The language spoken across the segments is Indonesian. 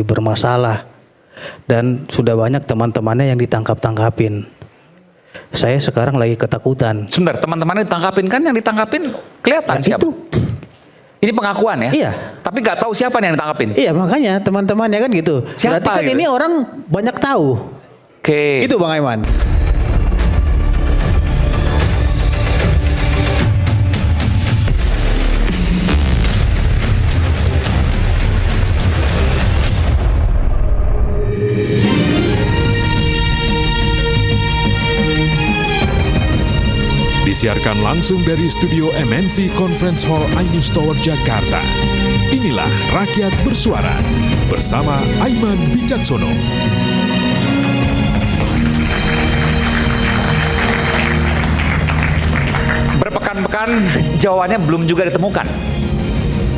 bermasalah dan sudah banyak teman-temannya yang ditangkap-tangkapin. Saya sekarang lagi ketakutan. Sebentar, teman-temannya ditangkapin kan? Yang ditangkapin kelihatan siapa? Itu. Ini pengakuan ya? Iya. Tapi nggak tahu siapa nih yang ditangkapin. Iya, makanya teman-temannya kan gitu. Siapa Berarti kan gitu? ini orang banyak tahu. Oke. Itu Bang Aiman. Disiarkan langsung dari studio MNC Conference Hall iNews Tower Jakarta. Inilah Rakyat Bersuara bersama Aiman Wicaksono. Berpekan-pekan jawabannya belum juga ditemukan.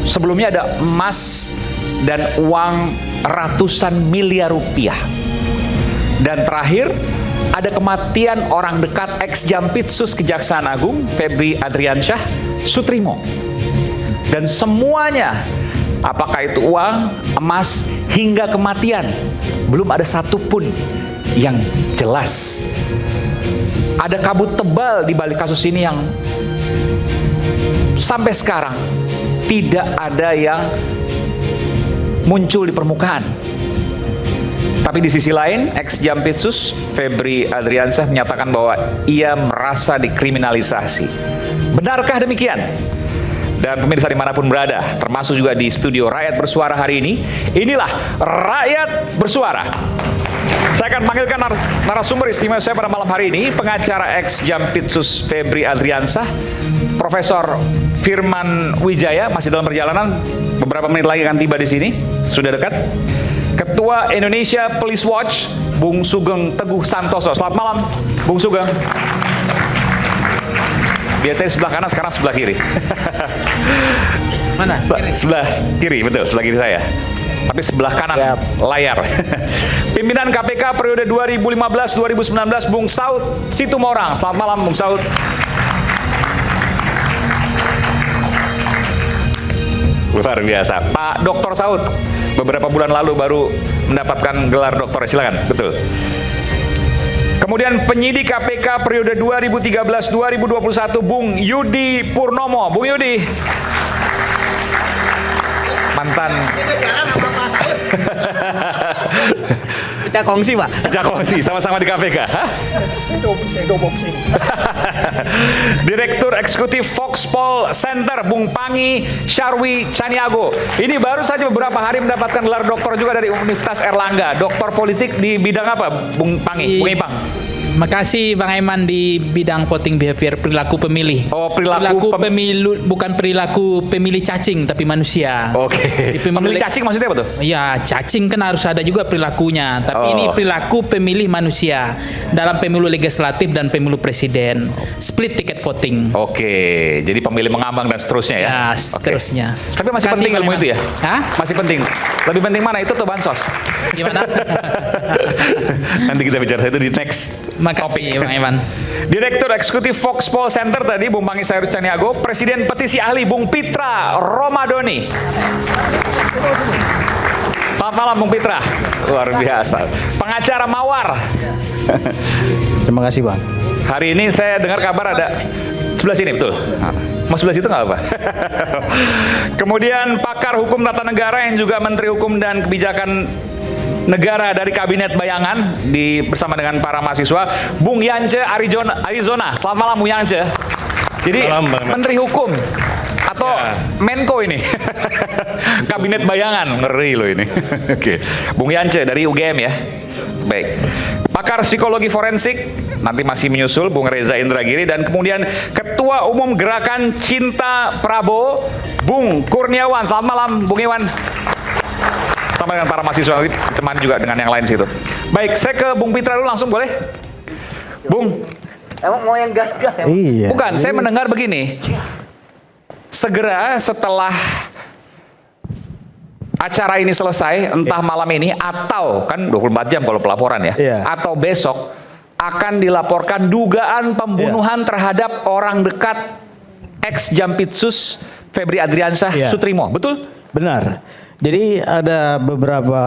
Sebelumnya ada emas dan uang ratusan miliar rupiah. Dan terakhir ada kematian orang dekat ex-Jampitsus Kejaksaan Agung Febri Adriansyah Sutrimo. Dan semuanya, apakah itu uang, emas, hingga kematian, belum ada satupun yang jelas. Ada kabut tebal di balik kasus ini yang sampai sekarang tidak ada yang muncul di permukaan. Tapi di sisi lain, ex-Jampitsus Febri Adriansyah menyatakan bahwa ia merasa dikriminalisasi. Benarkah demikian? Dan pemirsa dimanapun berada, termasuk juga di studio Rakyat Bersuara hari ini, inilah Rakyat Bersuara. Saya akan panggilkan narasumber istimewa saya pada malam hari ini, pengacara ex-Jampitsus Febri Adriansyah, Profesor Firman Wijaya, masih dalam perjalanan, beberapa menit lagi akan tiba di sini, sudah dekat. Ketua Indonesia Police Watch, Bung Sugeng Teguh Santoso. Selamat malam, Bung Sugeng. Biasanya sebelah kanan, sekarang sebelah kiri. Mana? Sebelah kiri, betul, sebelah kiri saya. Tapi sebelah kanan layar. Pimpinan KPK periode 2015-2019, Bung Saud Situmorang. Selamat malam, Bung Saud. Luar biasa. Pak Dr. Saud, beberapa bulan lalu baru mendapatkan gelar doktor, silakan. Betul. Kemudian penyidik KPK periode 2013-2021, Bung Yudi Purnomo. Bung Yudi. Mantan. Kita kongsi, Pak. Kita kongsi, sama-sama di KPK. boxing. Direktur Eksekutif Foxpol Center, Bung Pangi Syarwi Caniago. Ini baru saja beberapa hari mendapatkan gelar doktor juga dari Universitas Erlangga. Doktor politik di bidang apa, Bung Pangi? Bung Ipang. Makasih Bang Aiman di bidang voting behavior, perilaku pemilih. Oh, perilaku pemilu, bukan perilaku pemilih cacing tapi manusia. Oke. Pemilih cacing maksudnya apa tuh? Ya, cacing kan harus ada juga perilakunya, tapi ini perilaku pemilih manusia dalam pemilu legislatif dan pemilu presiden. Split ticket voting. Oke, jadi pemilih mengambang dan seterusnya ya. Ya, seterusnya. Oke. Tapi masih penting ilmu itu ya? Hah? Masih penting. Lebih penting mana, itu atau bansos? Gimana? Nanti kita bicara itu di next. Makasih Bang Aiman. Direktur Eksekutif Foxpol Center tadi, Bung Pangi Syarwi Caniago. Presiden Petisi Ahli, Bung Pitra Romadoni. Selamat malam, Bung Pitra. Luar biasa. Pengacara Mawar. Terima kasih, Bang. Hari ini saya dengar kabar ada sebelah sini, betul? Mas sebelah situ nggak apa? Kemudian pakar hukum tata negara yang juga Menteri Hukum dan Kebijakan Negara dari Kabinet Bayangan bersama dengan para mahasiswa, Bung Yance Arizona. Selamat malam, Bung Yance. Jadi malam, Menteri Hukum atau Menko ini. Kabinet Bayangan, ngeri loh ini. Oke. Bung Yance dari UGM ya. Baik. Pakar psikologi forensik nanti masih menyusul, Bung Reza Indragiri. Dan kemudian Ketua Umum Gerakan Cinta Prabowo, Bung Kurniawan. Selamat malam, Bung Iwan. Sama dengan para mahasiswa, nanti ditemani juga dengan yang lain situ. Baik, saya ke Bung Pitra dulu langsung, boleh? Bung. Emang mau yang gas-gas ya? Iya. Bukan, saya mendengar begini. Segera setelah acara ini selesai, entah malam ini atau kan 24 jam kalau pelaporan ya, atau besok akan dilaporkan dugaan pembunuhan terhadap orang dekat ex-Jampitsus Febri Adriansyah Sutrimo. Betul? Benar. Jadi ada beberapa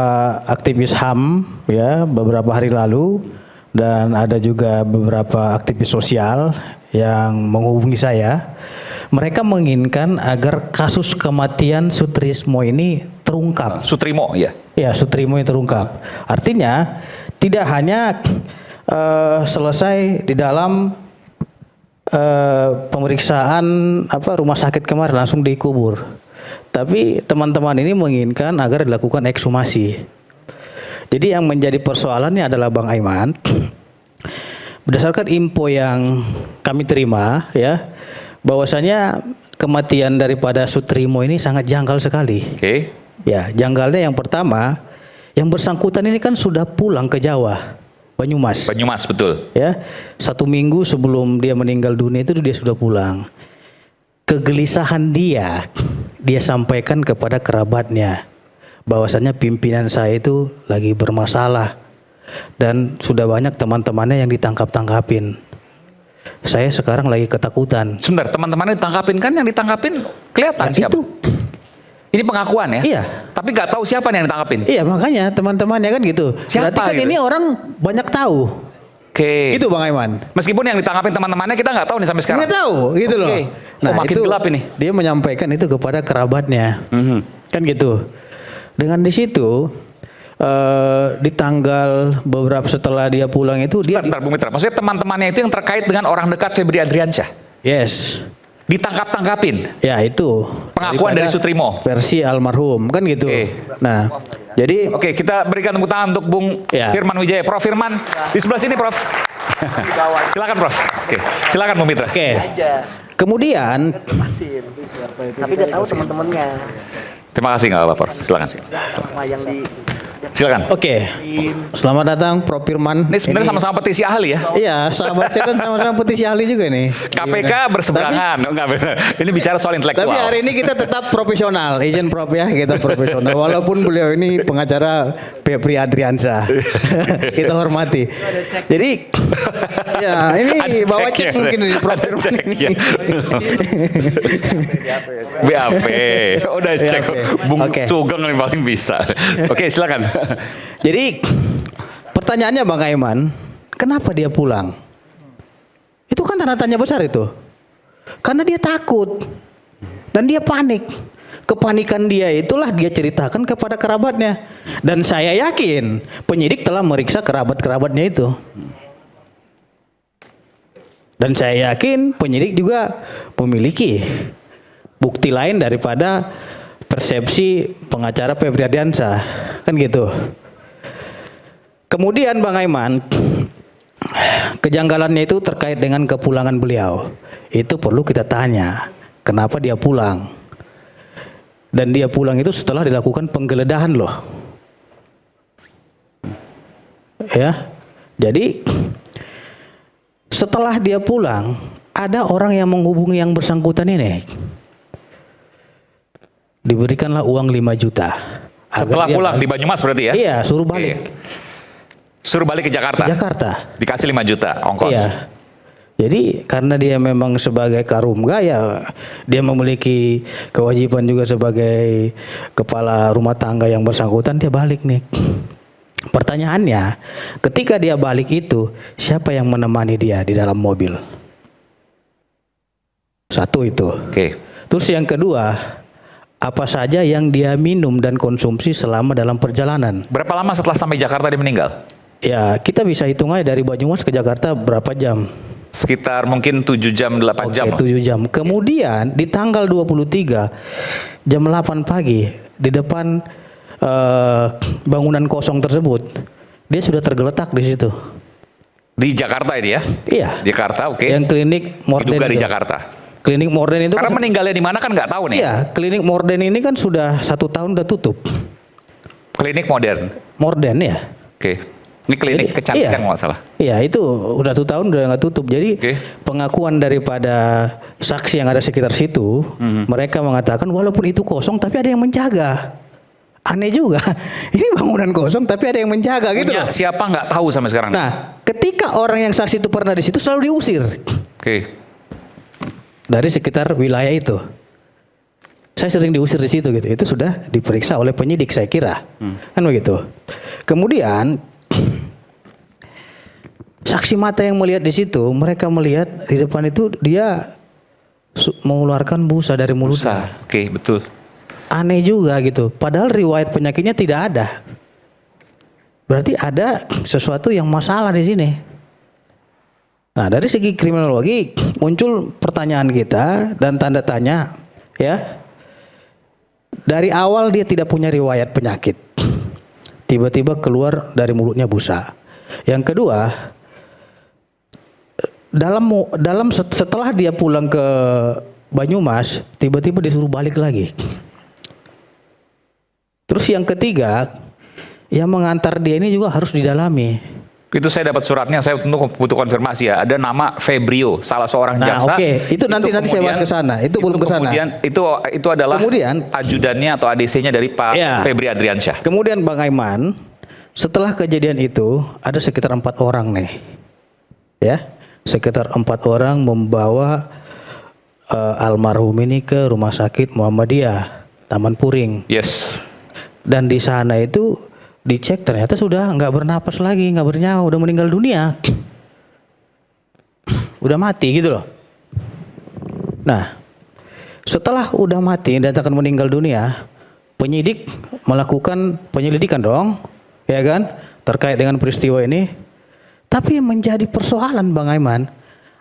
aktivis HAM ya beberapa hari lalu dan ada juga beberapa aktivis sosial yang menghubungi saya. Mereka menginginkan agar kasus kematian Sutrismo ini terungkap. Sutrimo ya. Ya, Sutrimo ini terungkap. Artinya tidak hanya selesai di dalam pemeriksaan rumah sakit kemarin langsung dikubur. Tapi teman-teman ini menginginkan agar dilakukan ekshumasi. Jadi yang menjadi persoalannya adalah Bang Aiman, berdasarkan info yang kami terima ya, bahwasanya kematian daripada Sutrimo ini sangat janggal sekali. Oke. Ya, janggalnya yang pertama, yang bersangkutan ini kan sudah pulang ke Jawa, Banyumas. Banyumas betul. Ya, 1 minggu sebelum dia meninggal dunia itu dia sudah pulang. Kegelisahan dia sampaikan kepada kerabatnya bahwasanya pimpinan saya itu lagi bermasalah dan sudah banyak teman-temannya yang ditangkap-tangkapin. Saya sekarang lagi ketakutan. Sebentar, teman-temannya ditangkapin kan, yang ditangkapin kelihatan Nah, siapa? itu. Ini pengakuan ya? Iya. Tapi nggak tahu siapa nih yang ditangkapin. Iya, makanya teman-temannya kan gitu. Siapa Berarti kan gitu? ini orang banyak tahu. Oke. Itu Bang Aiman. Meskipun yang ditangkapin teman-temannya kita nggak tahu nih sampai sekarang. Nggak tahu, gitu loh. Oke. Makin itu gelap ini. Dia menyampaikan itu kepada kerabatnya, kan gitu. Dengan di situ di tanggal beberapa setelah dia pulang itu dia Bentar, Bung Mitra. Maksudnya teman-temannya itu yang terkait dengan orang dekat Febri Adriansyah. yes, Ditangkap-tangkapin. ya itu Pengakuan dari daripada Sutrimo. versi almarhum kan gitu. Oke. Nah, jadi Oke, kita berikan tepuk tangan untuk Bung Ya. Firman Wijaya. Prof Firman di sebelah sini, Prof. Silakan, Prof. Oke, silakan Bung Mitra. oke. Kemudian Tapi dia tahu teman-temannya Terima kasih, nggak apa-apa, Prof. Silakan. sama yang di Silakan. oke. Selamat datang Prof Firman. Ini sebenarnya sama-sama petisi ahli ya. Iya, sahabat saya kan sama-sama petisi ahli juga nih. KPK berseberangan. Enggak benar. Ini bicara soal intelektual. Tapi hari ini kita tetap profesional, izin Prof ya, kita profesional. Walaupun beliau ini pengacara Febri Adriansyah, kita hormati. Jadi, ya ini Ada bawa ceknya. cek mungkin dari Prof Ada Firman ini. ceknya. BAP. Udah cek. BAP. Bung Oke. Sugeng yang paling bisa. Oke, silakan. Jadi, pertanyaannya Bang Aiman, kenapa dia pulang? Itu kan tanda tanya besar itu. Karena dia takut dan dia panik. Kepanikan dia itulah dia ceritakan kepada kerabatnya. Dan saya yakin penyidik telah meriksa kerabat-kerabatnya itu. Dan saya yakin penyidik juga memiliki bukti lain daripada persepsi pengacara Febri Adriansyah. Kan gitu. Kemudian Bang Aiman, kejanggalannya itu terkait dengan kepulangan beliau. Itu perlu kita tanya, kenapa dia pulang? Dan dia pulang itu setelah dilakukan penggeledahan loh. Ya. Jadi setelah dia pulang, ada orang yang menghubungi yang bersangkutan ini. Diberikanlah uang 5 juta. agar Setelah dia pulang balik. di Banyumas berarti ya? Iya, suruh balik Oke. Suruh balik ke Jakarta. ke Jakarta. Dikasih 5 juta ongkos. Iya. Jadi karena dia memang sebagai karumga ya dia memiliki kewajiban juga sebagai kepala rumah tangga yang bersangkutan, dia balik nih. Pertanyaannya, ketika dia balik itu siapa yang menemani dia di dalam mobil? Satu itu. Oke. Terus yang kedua, apa saja yang dia minum dan konsumsi selama dalam perjalanan? Berapa lama setelah sampai Jakarta dia meninggal? Ya kita bisa hitung aja dari Banyumas ke Jakarta berapa jam? Sekitar mungkin 7 jam, 8 jam. Oke, 7 jam. Kemudian di tanggal 23 jam 8 pagi di depan bangunan kosong tersebut dia sudah tergeletak di situ. Di Jakarta ini ya? Iya. Jakarta, oke. Yang klinik Morden Diduga di itu. Jakarta. Klinik Morden itu Karena kan, meninggalnya di mana kan nggak tahu nih. iya, klinik Morden ini kan sudah 1 tahun udah tutup. Klinik modern. Morden ya. Oke. Ini klinik Jadi, kecantikan iya. kalau nggak salah. Iya, itu udah 1 tahun udah nggak tutup. Jadi Oke. pengakuan daripada saksi yang ada sekitar situ, mereka mengatakan walaupun itu kosong tapi ada yang menjaga. Aneh juga. Ini bangunan kosong tapi ada yang menjaga gitu Punya loh. siapa nggak tahu sampai sekarang. Nah, ketika orang yang saksi itu pernah di situ selalu diusir Oke. dari sekitar wilayah itu. Saya sering diusir di situ gitu. Itu sudah diperiksa oleh penyidik saya kira. Kan begitu. Kemudian saksi mata yang melihat di situ, mereka melihat di depan itu dia mengeluarkan busa dari mulutnya. Oke, betul. Aneh juga gitu. Padahal riwayat penyakitnya tidak ada. Berarti ada sesuatu yang masalah di sini. Nah, dari segi kriminologi muncul pertanyaan kita dan tanda tanya, ya. Dari awal dia tidak punya riwayat penyakit. Tiba-tiba keluar dari mulutnya busa. Yang kedua, setelah dia pulang ke Banyumas, tiba-tiba disuruh balik lagi. Terus yang ketiga, yang mengantar dia ini juga harus didalami. Itu saya dapat suratnya, saya tentu butuh konfirmasi ya. Ada nama Febrio, salah seorang Nah, jaksa. oke. Itu nanti saya bahas ke sana. Itu belum ke sana. Kemudian itu adalah ajudannya atau ADC-nya dari Pak Febri Adriansyah. Kemudian Bang Aiman, setelah kejadian itu ada sekitar 4 orang nih. Ya. Sekitar 4 orang membawa almarhum ini ke Rumah Sakit Muhammadiyah Taman Puring. Yes. Dan di sana itu dicek ternyata sudah nggak bernapas lagi, nggak bernyawa, udah meninggal dunia, udah mati gitu loh. Nah, setelah udah mati dan akan meninggal dunia, penyidik melakukan penyelidikan dong, ya kan, terkait dengan peristiwa ini. Tapi yang menjadi persoalan Bang Aiman,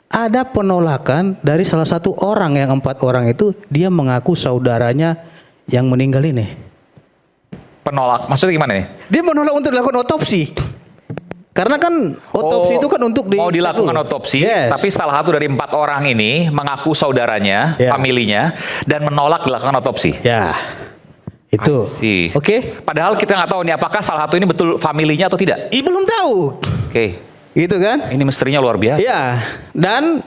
ada penolakan dari salah satu orang yang 4 orang itu, dia mengaku saudaranya yang meninggal ini. Penolak, maksudnya gimana nih? Dia menolak untuk dilakukan otopsi. Karena kan otopsi itu kan untuk mau dilakukan otopsi, tapi salah satu dari 4 orang ini mengaku saudaranya, familinya, dan menolak dilakukan otopsi. Ya, itu. Oke. Padahal kita nggak tahu nih apakah salah satu ini betul familinya atau tidak. Belum tahu. Oke. Gitu kan? Ini misterinya luar biasa. Ya, dan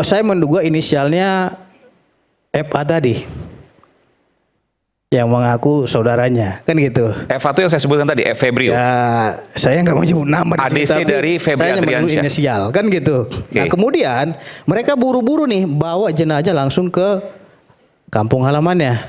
saya menduga inisialnya FA tadi. Yang mengaku saudaranya, kan gitu. Eva itu yang saya sebutkan tadi, Febrio. Ya, saya nggak mau nyebut nama di sini, ADC dari Febri Adriansyah. Inisial, kan gitu. Nah, kemudian mereka buru-buru nih bawa jenazah langsung ke kampung halamannya,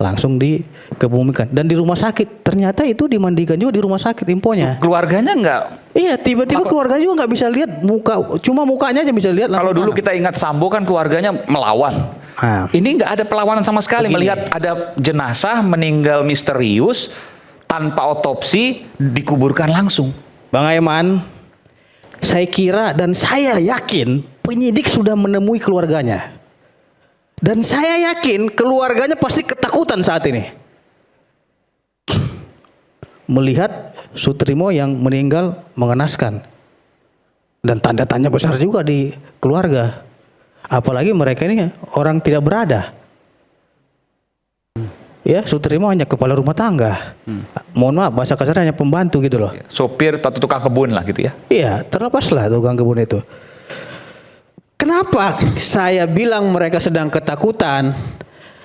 langsung dikebumikan. Dan di rumah sakit, ternyata itu dimandikan juga di rumah sakit infonya. Keluarganya nggak? Iya, tiba-tiba keluarga juga nggak bisa lihat muka, cuma mukanya aja bisa lihat. Kalau dulu kita ingat Sambo kan keluarganya melawan. Ini nggak ada perlawanan sama sekali. Melihat ada jenazah meninggal misterius tanpa otopsi dikuburkan langsung. Bang Aiman, saya kira dan saya yakin penyidik sudah menemui keluarganya. Dan saya yakin keluarganya pasti ketakutan saat ini. Melihat Sutrimo yang meninggal mengenaskan. Dan tanda tanya besar juga di keluarga. Apalagi mereka ini orang tidak berada. Ya, Sutrimo hanya kepala rumah tangga. Mohon maaf, bahasa kasarnya hanya pembantu gitu loh. Sopir atau tukang kebun lah gitu ya. Iya, terlepaslah tukang kebun itu. Kenapa saya bilang mereka sedang ketakutan?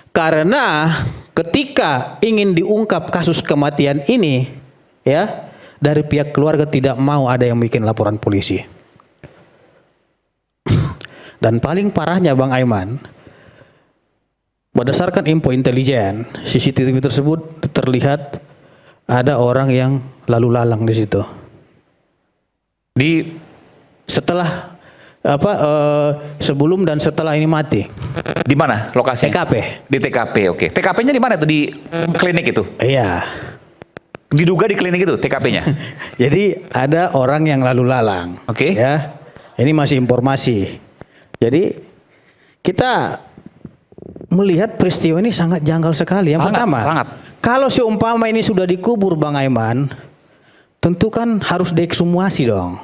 Karena ketika ingin diungkap kasus kematian ini, ya, dari pihak keluarga tidak mau ada yang bikin laporan polisi. Dan paling parahnya Bang Aiman, berdasarkan info intelijen, CCTV tersebut terlihat ada orang yang lalu lalang di situ. Setelah sebelum dan setelah ini mati. Di mana lokasinya? TKP. Di TKP, oke. TKP-nya di mana tuh? Di klinik itu? Iya. Diduga di klinik itu TKP-nya? Jadi ada orang yang lalu lalang. Oke. Ya. Ini masih informasi. Jadi kita melihat peristiwa ini sangat janggal sekali. Yang pertama, kalau seumpama ini sudah dikubur Bang Aiman, tentu kan harus diekshumasi dong.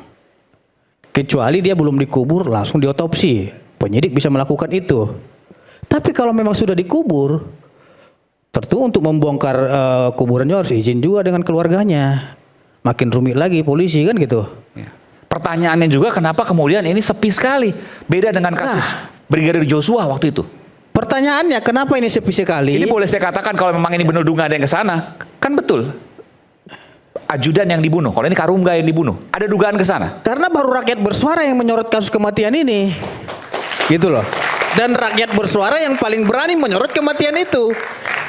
Kecuali dia belum dikubur langsung diotopsi. Penyidik bisa melakukan itu. Tapi kalau memang sudah dikubur, tentu untuk membongkar kuburannya harus izin juga dengan keluarganya. Makin rumit lagi polisi kan gitu. Pertanyaannya juga kenapa kemudian ini sepi sekali. Beda dengan kasus Brigadir Joshua waktu itu. Pertanyaannya kenapa ini sepi sekali? Ini boleh saya katakan kalau memang ini benar dugaan ada yang ke sana. Kan betul. Ajudan yang dibunuh. Kalau ini Karungga yang dibunuh. Ada dugaan ke sana. Karena baru rakyat bersuara yang menyorot kasus kematian ini. Gitu loh. Dan rakyat bersuara yang paling berani menyorot kematian itu.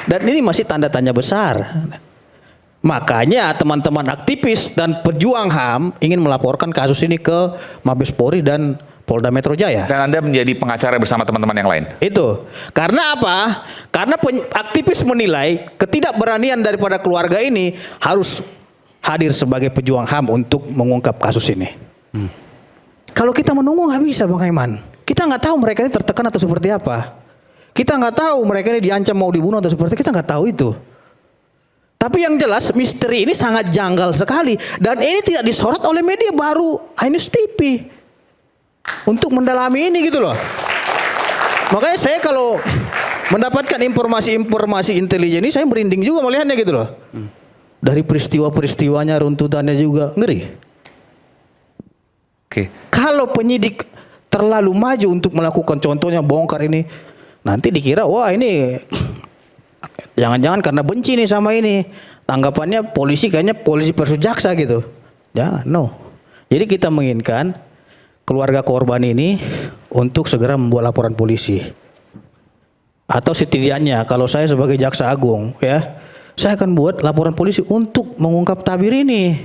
Dan ini masih tanda tanya besar. Makanya teman-teman aktivis dan pejuang HAM ingin melaporkan kasus ini ke Mabes Polri dan Polda Metro Jaya. Dan Anda menjadi pengacara bersama teman-teman yang lain. Itu. Karena apa? Karena aktivis menilai ketidakberanian daripada keluarga ini harus hadir sebagai pejuang HAM untuk mengungkap kasus ini. Kalau kita menunggu nggak bisa, Bang Aiman. Kita nggak tahu mereka ini tertekan atau seperti apa. Kita nggak tahu mereka ini diancam mau dibunuh atau seperti kita nggak tahu itu. Tapi yang jelas misteri ini sangat janggal sekali dan ini tidak disorot oleh media baru iNews TV untuk mendalami ini gitu loh. Makanya saya kalau mendapatkan informasi intelijen ini saya merinding juga melihatnya gitu loh. Dari peristiwa-peristiwanya, runtutannya juga ngeri. Oke. Kalau penyidik terlalu maju untuk melakukan contohnya bongkar ini, nanti dikira wah ini jangan-jangan karena benci nih sama ini. Tanggapannya polisi kayaknya polisi versus jaksa gitu. Jangan, no. Jadi kita menginginkan keluarga korban ini untuk segera membuat laporan polisi. Atau setidaknya kalau saya sebagai jaksa agung ya, saya akan buat laporan polisi untuk mengungkap tabir ini.